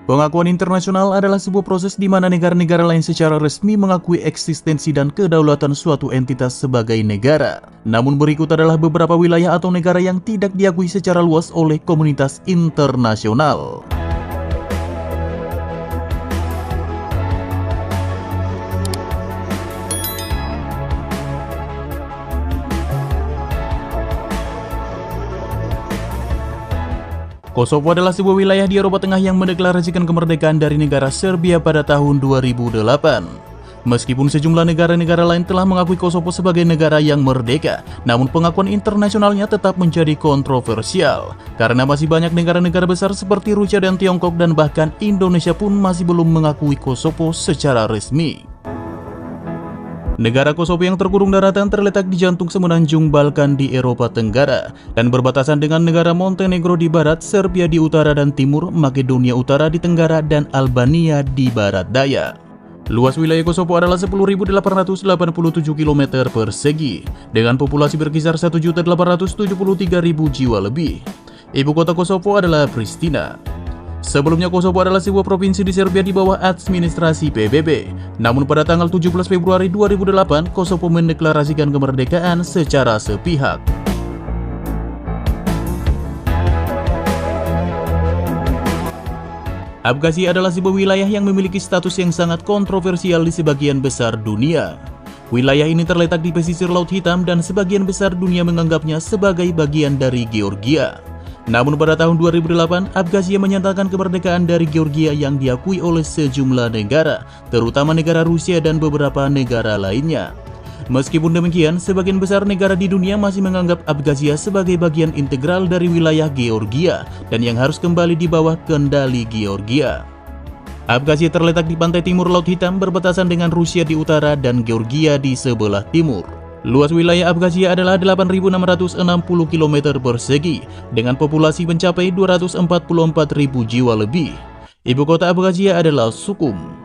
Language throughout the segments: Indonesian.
Pengakuan internasional adalah sebuah proses di mana negara-negara lain secara resmi mengakui eksistensi dan kedaulatan suatu entitas sebagai negara. Namun berikut adalah beberapa wilayah atau negara yang tidak diakui secara luas oleh komunitas internasional. Kosovo adalah sebuah wilayah di Eropa Tengah yang mendeklarasikan kemerdekaan dari negara Serbia pada tahun 2008. Meskipun sejumlah negara-negara lain telah mengakui Kosovo sebagai negara yang merdeka, namun pengakuan internasionalnya tetap menjadi kontroversial. Karena masih banyak negara-negara besar seperti Rusia dan Tiongkok dan bahkan Indonesia pun masih belum mengakui Kosovo secara resmi. Negara Kosovo yang terkurung daratan terletak di jantung semenanjung Balkan di Eropa Tenggara dan berbatasan dengan negara Montenegro di barat, Serbia di utara dan timur, Makedonia Utara di tenggara, dan Albania di barat daya. Luas wilayah Kosovo adalah 10.887 km persegi dengan populasi berkisar 1.873.000 jiwa lebih. Ibu kota Kosovo adalah Pristina. Sebelumnya Kosovo adalah sebuah provinsi di Serbia di bawah administrasi PBB. Namun pada tanggal 17 Februari 2008, Kosovo mendeklarasikan kemerdekaan secara sepihak. Abkhazia adalah sebuah wilayah yang memiliki status yang sangat kontroversial di sebagian besar dunia. Wilayah ini terletak di pesisir Laut Hitam dan sebagian besar dunia menganggapnya sebagai bagian dari Georgia. Namun pada tahun 2008, Abkhazia menyatakan kemerdekaan dari Georgia yang diakui oleh sejumlah negara, terutama negara Rusia dan beberapa negara lainnya. Meskipun demikian, sebagian besar negara di dunia masih menganggap Abkhazia sebagai bagian integral dari wilayah Georgia dan yang harus kembali di bawah kendali Georgia. Abkhazia terletak di pantai timur Laut Hitam berbatasan dengan Rusia di utara dan Georgia di sebelah timur. Luas wilayah Abkhazia adalah 8.660 km persegi dengan populasi mencapai 244.000 jiwa lebih. Ibu kota Abkhazia adalah Sukhum.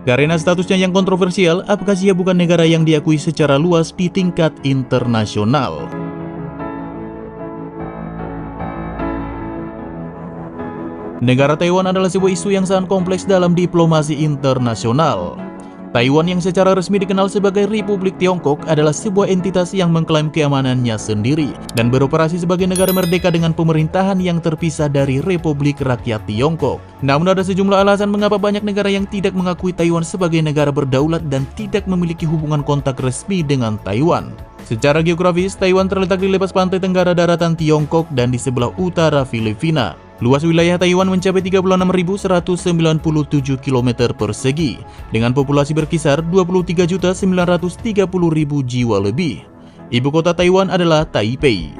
Karena statusnya yang kontroversial, Abkhazia bukan negara yang diakui secara luas di tingkat internasional. Negara Taiwan adalah sebuah isu yang sangat kompleks dalam diplomasi internasional. Taiwan yang secara resmi dikenal sebagai Republik Tiongkok adalah sebuah entitas yang mengklaim keamanannya sendiri dan beroperasi sebagai negara merdeka dengan pemerintahan yang terpisah dari Republik Rakyat Tiongkok. Namun ada sejumlah alasan mengapa banyak negara yang tidak mengakui Taiwan sebagai negara berdaulat dan tidak memiliki hubungan kontak resmi dengan Taiwan. Secara geografis, Taiwan terletak di lepas pantai tenggara daratan Tiongkok dan di sebelah utara Filipina. Luas wilayah Taiwan mencapai 36.197 km persegi dengan populasi berkisar 23.930.000 jiwa lebih. Ibu kota Taiwan adalah Taipei.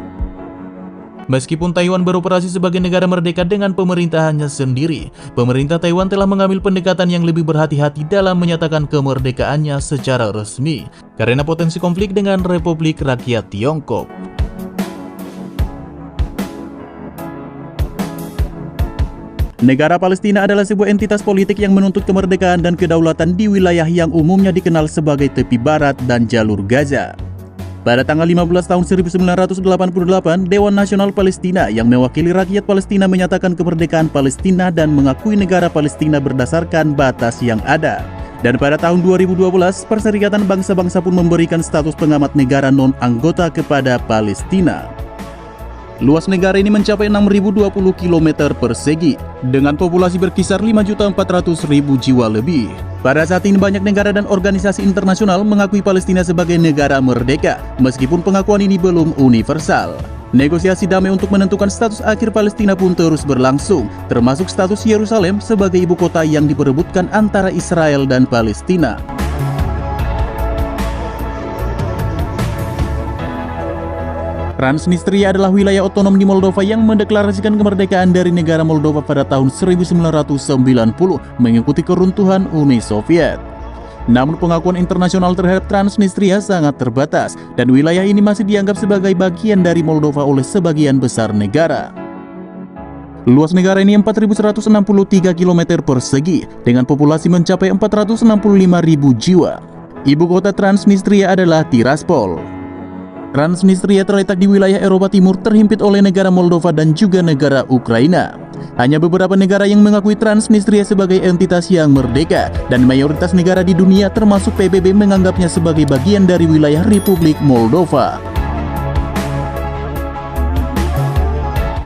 Meskipun Taiwan beroperasi sebagai negara merdeka dengan pemerintahannya sendiri, pemerintah Taiwan telah mengambil pendekatan yang lebih berhati-hati dalam menyatakan kemerdekaannya secara resmi karena potensi konflik dengan Republik Rakyat Tiongkok. Negara Palestina adalah sebuah entitas politik yang menuntut kemerdekaan dan kedaulatan di wilayah yang umumnya dikenal sebagai tepi barat dan jalur Gaza. Pada tanggal 15 tahun 1988, Dewan Nasional Palestina yang mewakili rakyat Palestina menyatakan kemerdekaan Palestina dan mengakui negara Palestina berdasarkan batas yang ada. Dan pada tahun 2012, Perserikatan Bangsa-Bangsa pun memberikan status pengamat negara non-anggota kepada Palestina. Luas negara ini mencapai 6.020 km persegi dengan populasi berkisar 5.400.000 jiwa lebih. Pada saat ini banyak negara dan organisasi internasional mengakui Palestina sebagai negara merdeka, meskipun pengakuan ini belum universal. Negosiasi damai untuk menentukan status akhir Palestina pun terus berlangsung, termasuk status Yerusalem sebagai ibu kota yang diperebutkan antara Israel dan Palestina. Transnistria adalah wilayah otonom di Moldova yang mendeklarasikan kemerdekaan dari negara Moldova pada tahun 1990 mengikuti keruntuhan Uni Soviet. Namun pengakuan internasional terhadap Transnistria sangat terbatas dan wilayah ini masih dianggap sebagai bagian dari Moldova oleh sebagian besar negara. Luas negara ini 4.163 km persegi dengan populasi mencapai 465.000 jiwa. Ibu kota Transnistria adalah Tiraspol. Transnistria terletak di wilayah Eropa Timur terhimpit oleh negara Moldova dan juga negara Ukraina. Hanya beberapa negara yang mengakui Transnistria sebagai entitas yang merdeka, dan mayoritas negara di dunia termasuk PBB menganggapnya sebagai bagian dari wilayah Republik Moldova.